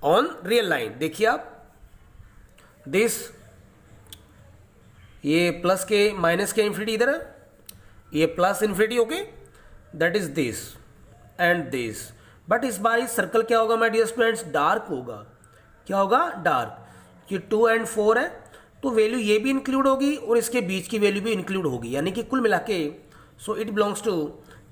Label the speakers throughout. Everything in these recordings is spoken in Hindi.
Speaker 1: On real line. देखिए आप दिस, ये प्लस के माइनस के इन्फिनिटी इधर है, ये plus infinity okay, that is this and this. But इस बार इस सर्कल क्या होगा माय डियर स्टूडेंट्स, डार्क होगा। क्या होगा, डार्क। ये 2 and 4 है तो वैल्यू ये भी इंक्लूड होगी और इसके बीच की वैल्यू भी इंक्लूड होगी, यानी कि कुल मिला के सो इट बिलोंग्स टू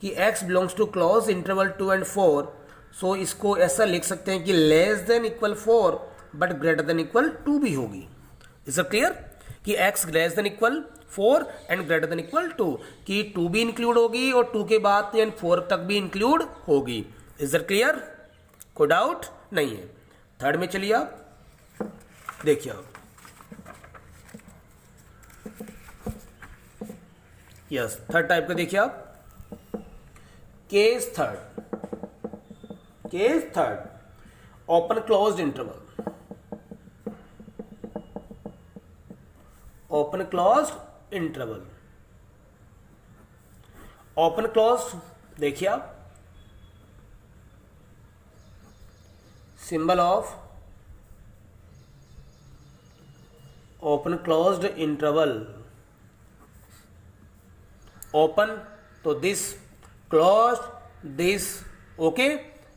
Speaker 1: कि x belongs to close interval 2 and 4। So इसको ऐसा लिख सकते हैं कि less than equal 4 but greater than equal 2 भी होगी। इज इट क्लियर कि x less than equal 4 and greater than equal 2, कि 2 भी इंक्लूड होगी और 2 के बाद 4 तक भी इंक्लूड होगी। इज इट क्लियर, कोई डाउट नहीं है। थर्ड में चलिए आप देखिए आप, यस थर्ड टाइप का देखिए आप, case third open closed interval, open closed interval. Open closed देखिए आप, symbol of open closed interval, open तो दिस, क्लोज दिस ओके,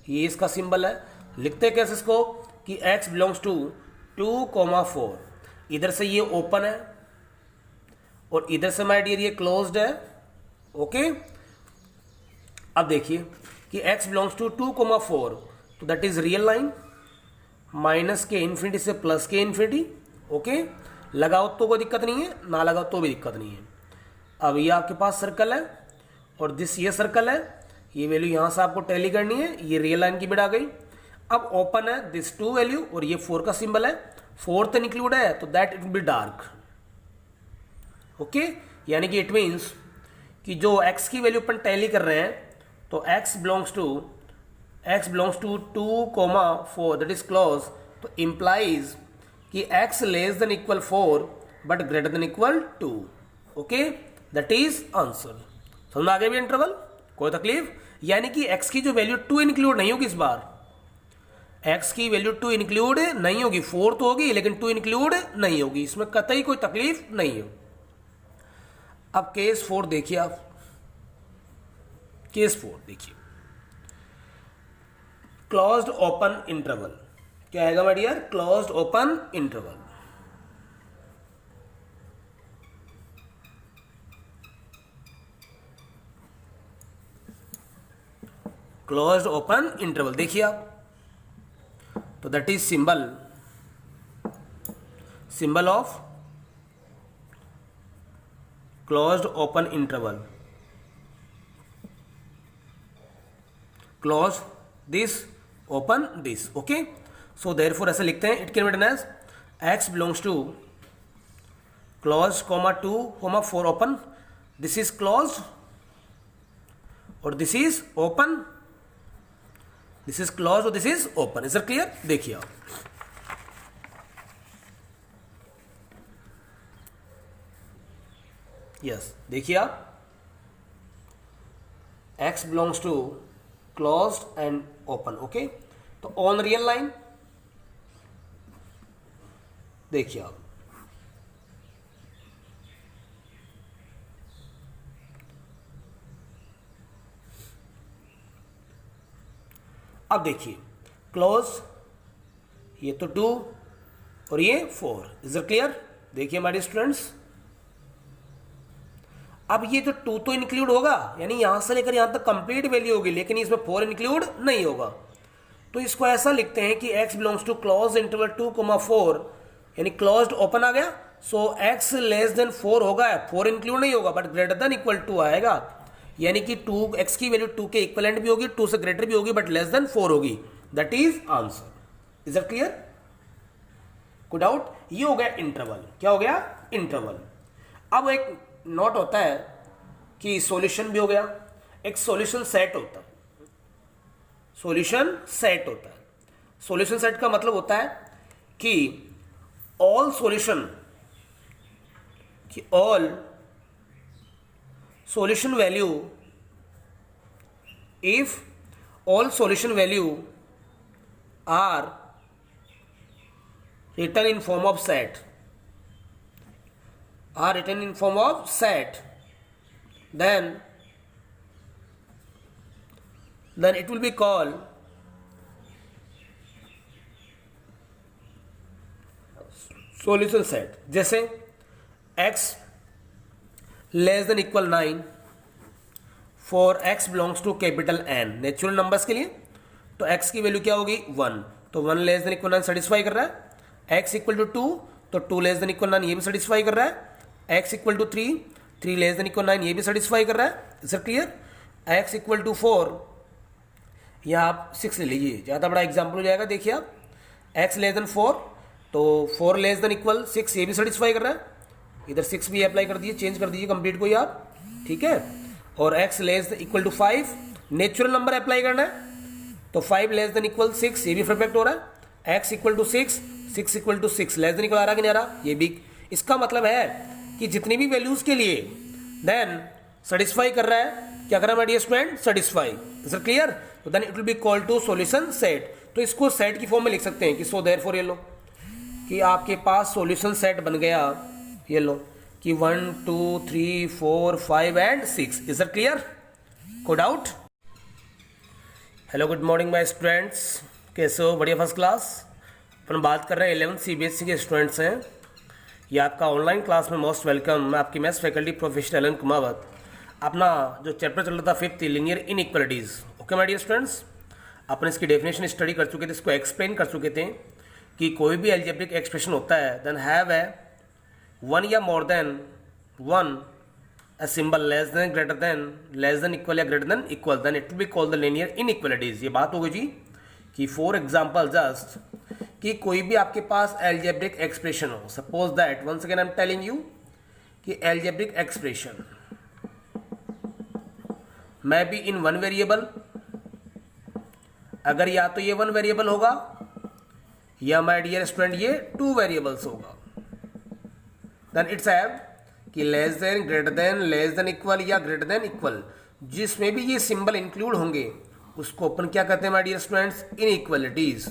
Speaker 1: ये इसका सिंबल है। लिखते कैसे इसको कि x बिलोंग्स टू 2,4, इधर से ये ओपन है और इधर से माय डियर ये क्लोज्ड है ओके। अब देखिए कि x बिलोंग्स टू 2,4 तो that is real line, minus के इन्फिनिटी से प्लस के इन्फिनिटी ओके। लगाओ तो कोई दिक्कत नहीं है, ना लगाओ तो भी दिक्कत नहीं है। अब ये आपके पास सर्कल है और दिस ये सर्कल है, ये वैल्यू यहां से आपको टैली करनी है, ये रियल लाइन की बिट आ गई। अब ओपन है दिस 2 वैल्यू और ये 4 का सिंबल है, 4th इंक्लूड है तो that it will be dark okay. यानी कि इट मीन्स कि जो x की वैल्यू अपन टैली कर रहे हैं तो x belongs to 2,4 that is close, तो इंप्लाइज कि x less than equal 4 but greater than equal 2 okay, that is answer. समझ में आ गया भी इंटरवल, कोई तकलीफ। यानी कि x की जो वैल्यू 2 इंक्लूड नहीं होगी इस बार, x की वैल्यू 2 इंक्लूड नहीं होगी, 4 तो होगी लेकिन 2 इंक्लूड नहीं होगी, इसमें कतई कोई तकलीफ नहीं है। अब केस 4 देखिए आप, केस 4 देखिए, क्लोज्ड ओपन इंटरवल। क्या आएगा my dear, closed open interval. Closed open interval देखिए आप, तो that is symbol of closed open interval, close this open this okay. So therefore ऐसे लिखते हैं, it can be written as x belongs to close 2,4 open, this is close और this is open, this is close और this is open. Is it clear, देखिए आप यस देखिए आप, x belongs to closed and open okay. तो ऑन रियल लाइन देखिए आप, अब देखिए क्लोज, ये तो 2 और ये 4। इज इट क्लियर, देखिए हमारे स्टूडेंट्स, अब ये तो 2 तो इंक्लूड होगा, यानी यहां से लेकर यहां तक कंप्लीट वैल्यू होगी, लेकिन इसमें 4 इंक्लूड नहीं होगा। तो इसको ऐसा लिखते हैं कि x belongs to close interval 2,4, यानी क्लोज्ड ओपन आ गया, सो x लेस देन 4 होगा, 4 इंक्लूड नहीं होगा बट ग्रेटर देन इक्वल 2 आएगा, यानी कि 2 x की वैल्यू 2 के इक्वलेंट भी होगी, 2 से ग्रेटर भी होगी बट लेस देन 4 होगी, that is answer. Is it clear, कोई डाउट। ये हो गया इंटरवल, क्या हो गया, इंटरवल। अब एक नोट होता है कि सॉल्यूशन भी हो गया, एक सॉल्यूशन सेट होता है, सॉल्यूशन सेट होता है। सॉल्यूशन सेट का मतलब होता है कि all solution value, if all solution value are written in form of set, are written in form of set, then it will be called solution set. जैसे x less than equal 9 for x belongs to capital N, natural numbers के लिए तो x की वैल्यू क्या होगी 1, तो 1 लेस देन इक्वल 9 सेटिस्फाई कर रहा है। x इक्वल टू 2 तो 2 लेस देन इक्वल 9 ये भी सेटिस्फाई कर रहा है। x equal to 3 3 less than equal 9 ये भी सेटिस्फाई कर रहा है। Is it clear? x equal to 4 या आप 6 ले लीजिए, ज़्यादा बड़ा एग्जाम्पल हो जाएगा। देखिए आप x लेस देन 4 तो 4 लेस देन इक्वल 6 ये भी सेटिस्फाई कर रहा है। इधर 6 भी अप्लाई कर दीजिए, चेंज कर दीजिए कंप्लीट को ही आप, ठीक है। और x less equal to 5 natural number apply करना है तो 5 लेस देन इक्वल 6 ये भी परफेक्ट हो रहा है। x equal to 6 6 equal to 6 less than equal आ रहा कि नहीं आ रहा, ये भी। इसका मतलब है कि जितनी भी वैल्यूज के लिए देन सेटिस्फाई कर रहा है, क्या कर रहा है my dear student, satisfy. Is it clear? तो then it will be called to solution set. तो इसको सेट की फॉर्म में लिख सकते हैं कि सो देयरफॉर ये लो कि आपके पास सॉल्यूशन सेट बन गया, ये लो कि 1 2 3 4 5 एंड 6। Is it clear? को doubt? Hello good morning my students, कैसे हो? बढ़िया, फर्स्ट क्लास। अपन बात कर रहे हैं 11th CBSE के स्टूडेंट्स हैं। ये आपका ऑनलाइन क्लास में मोस्ट वेलकम। मैं आपकी maths faculty professor Allen Kumawat. अपना जो चैप्टर चल रहा था 5th linear inequalities, okay my dear students. अपन इसकी डेफिनेशन स्टडी कर चुके थे, इसको एक्सप्लेन कर चुके थे कि कोई भी अलजेब्रिक एक्सप्रेशन होता है देन हैव ए वन या more than one a symbol less than greater than less than equal या greater than equal, then it will be called the linear inequalities। ये बात होगी जी कि फॉर एग्जाम्पल जस्ट कि कोई भी आपके पास एल्जेब्रिक एक्सप्रेशन हो, suppose that once again I am telling you कि algebraic expression may be in one variable, अगर या तो ये वन वेरिएबल होगा या माय डियर स्टूडेंट ये 2 वेरिएबल्स होगा, देन इट्स हैव कि less then, greater than, less than equal या ग्रेटर देन इक्वल, जिसमें भी ये सिंबल इंक्लूड होंगे उसको अपन क्या कहते हैं माय डियर स्टूडेंट्स, इनइक्वालिटीज।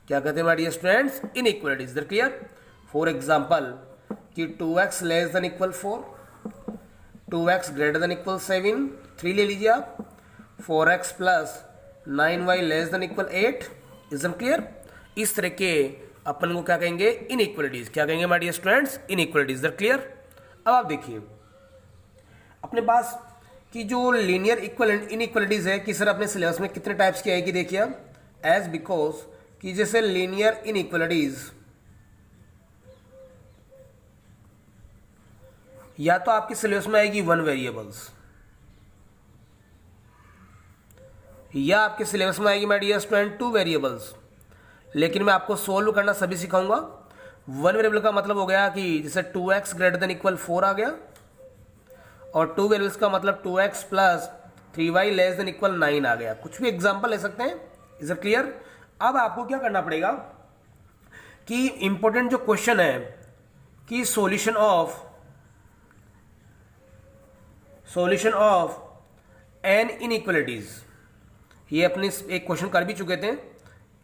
Speaker 1: क्या कहते हैं my dear students, inequalities. That clear? For example कि 2x less than equal 4, 2x greater than equal 7, 3 ले लीजिए आप, 4x plus 9y less than equal 8। Is it clear? इस तरह के अपन को क्या कहेंगे, इनइक्वालिटीज। क्या कहेंगे my dear students, inequalities. That clear? अब आप देखिए अपने पास कि जो लीनियर इनइक्वालिटीज है कि सर अपने सिलेबस में कितने टाइप्स की आएगी, देखिए अब एज बिकॉज कि जैसे लीनियर इनइक्वालिटीज या तो आपके सिलेबस में आएगी 1 वेरिएबल्स या आपके सिलेबस में आएगी माय डियर स्टूडेंट 2 वेरिएबल्स। लेकिन मैं आपको सोल्व करना सभी सिखाऊंगा। 1 वेरिएबल का मतलब हो गया कि जैसे 2x ग्रेटर देन इक्वल 4 आ गया, और 2 वेरिएबल्स का मतलब 2x plus 3y less than equal 9 आ गया। कुछ भी एग्जांपल ले सकते हैं। Is it clear? अब आपको क्या करना पड़ेगा कि इंपॉर्टेंट जो क्वेश्चन है कि सॉल्यूशन ऑफ n इनइक्वालिटीज, ये अपने एक क्वेश्चन कर भी चुके थे।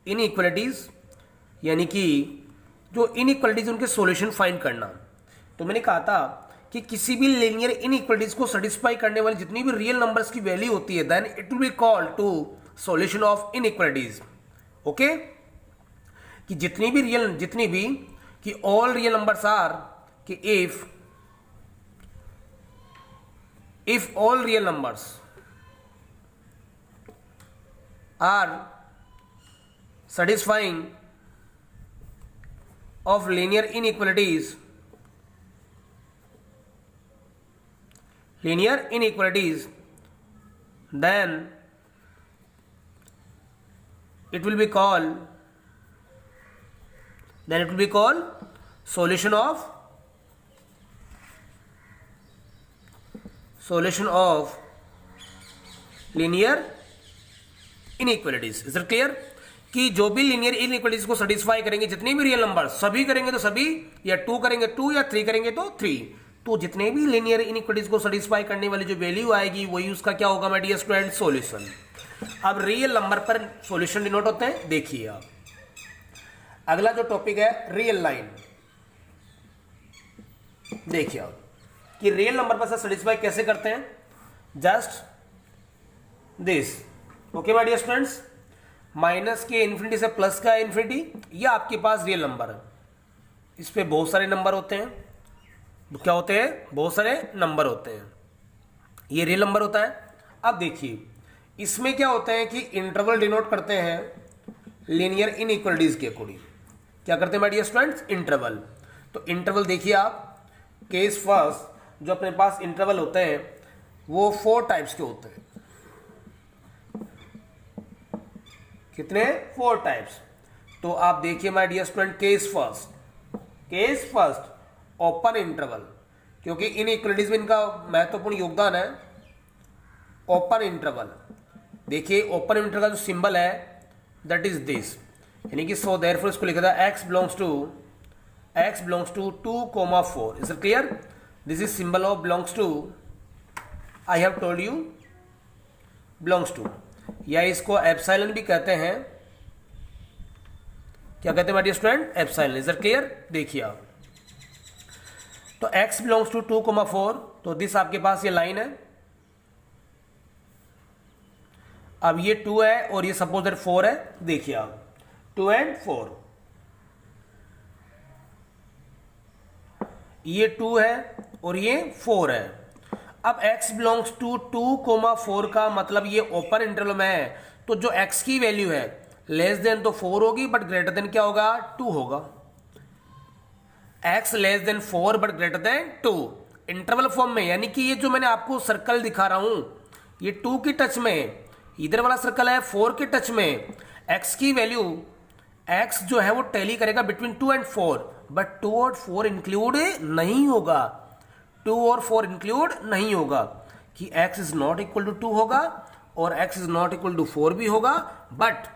Speaker 1: इनइक्वालिटीज यानी कि जो इनइक्वालिटीज उनके सॉल्यूशन फाइंड करना। तो मैंने कहा था कि किसी भी लीनियर इनइक्वालिटीज को सेटिस्फाई करने वाली जितनी भी रियल नंबर्स की वैल्यू होती है then it will be called to solution of inequalities. Okay, कि जितनी भी कि ऑल रियल नंबर्स आर कि if all real numbers are satisfying of linear inequalities then it will be called solution of linear inequalities। is it clear? कि जो भी लीनियर इनइक्वालिटीज को सेटिस्फाई करेंगे जितने भी रियल नंबर, सभी करेंगे तो सभी, या 2 करेंगे 2 या 3 करेंगे तो 3, तो जितने भी लीनियर इनइक्वालिटीज को सेटिस्फाई करने वाली जो वैल्यू आएगी वही उसका क्या होगा माय डियर स्टूडेंट, सॉल्यूशन। अब रियल नंबर पर सॉल्यूशन डिनोट होते हैं, देखिए आप अगला जो टॉपिक है रियल लाइन, देखिए आप कि रियल नंबर पर सेटिस्फाई कैसे करते हैं। Just this, okay my dear students, minus के इन्फिनिटी से प्लस का इन्फिनिटी, ये आपके पास रियल नंबर है। इस पे बहुत सारे नंबर होते हैं, क्या होते हैं, बहुत सारे नंबर होते हैं, ये रियल नंबर होता है। अब देखिए इसमें क्या होता है कि इंटरवल डिनोट करते हैं लीनियर इनइक्वालिटीज के अकॉर्डिंग। क्या करते हैं माय डियर स्टूडेंट्स, इंटरवल। तो इंटरवल देखिए आप, केस फर्स्ट जो अपने पास इंटरवल होते हैं वो 4 टाइप्स के होते हैं। कितने, 4 टाइप्स। तो आप देखिए my dear student, case first open interval, क्योंकि इनइक्वालिटीज में इनका महत्वपूर्ण योगदान है। ओपन इंटरवल, देखिए ओपन इंटरवल का जो सिंबल है दैट इज दिस, यानी कि सो देयरफॉर इसको लिखा था x belongs to 2,4। Is it clear? This is symbol of belongs to, I have told you, belongs to, या इसको एप्सिलॉन भी कहते हैं। क्या कहते हैं my dear student, epsilon. Is it clear? देखिए आप, तो x बिलोंग्स टू 2,4, तो दिस आपके पास ये लाइन है। अब ये 2 है और ये सपोज दैट 4 है। देखिए आप 2 and 4, ये 2 है और ये 4 है। अब x बिलोंग्स टू 2,4 का मतलब ये ओपन इंटरवल में है, तो जो x की वैल्यू है लेस देन तो 4 होगी बट ग्रेटर देन क्या होगा, 2 होगा। x less then 4 but greater then 2 interval form में, यानी कि ये जो मैंने आपको सर्कल दिखा रहा हूं ये 2 की टच में, इधर वाला सर्कल है 4 के टच में। x की वैल्यू, x जो है वो टैली करेगा बिटवीन 2 and 4, बट 2 और 4 इंक्लूड नहीं होगा, 2 और 4 इंक्लूड नहीं होगा, कि x is not equal to 2 होगा और x is not equal to 4 भी होगा, बट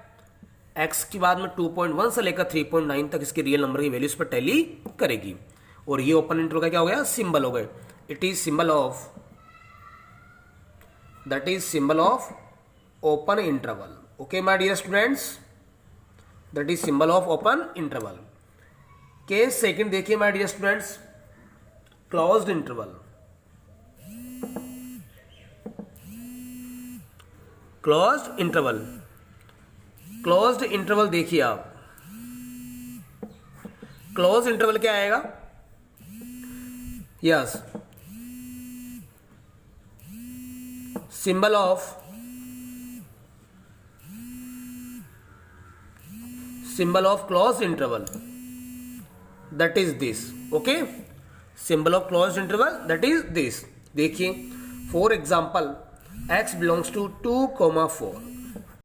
Speaker 1: x के बाद में 2.1 से लेकर 3.9 तक इसके रियल नंबर की वैल्यूज पर टैली करेगी। और ये ओपन इंटरवल का क्या हो गया, सिंबल हो गए। It is symbol of, that is symbol of open interval. Okay my dear students, that is symbol of open interval. Case second देखिए my dear students, closed interval. Closed interval, closed interval देखिए आप, क्लोज्ड इंटरवल क्या आएगा, yes, symbol of, symbol of closed interval, that is this, okay, symbol of closed interval that is this। देखिए for example x belongs to 2,4,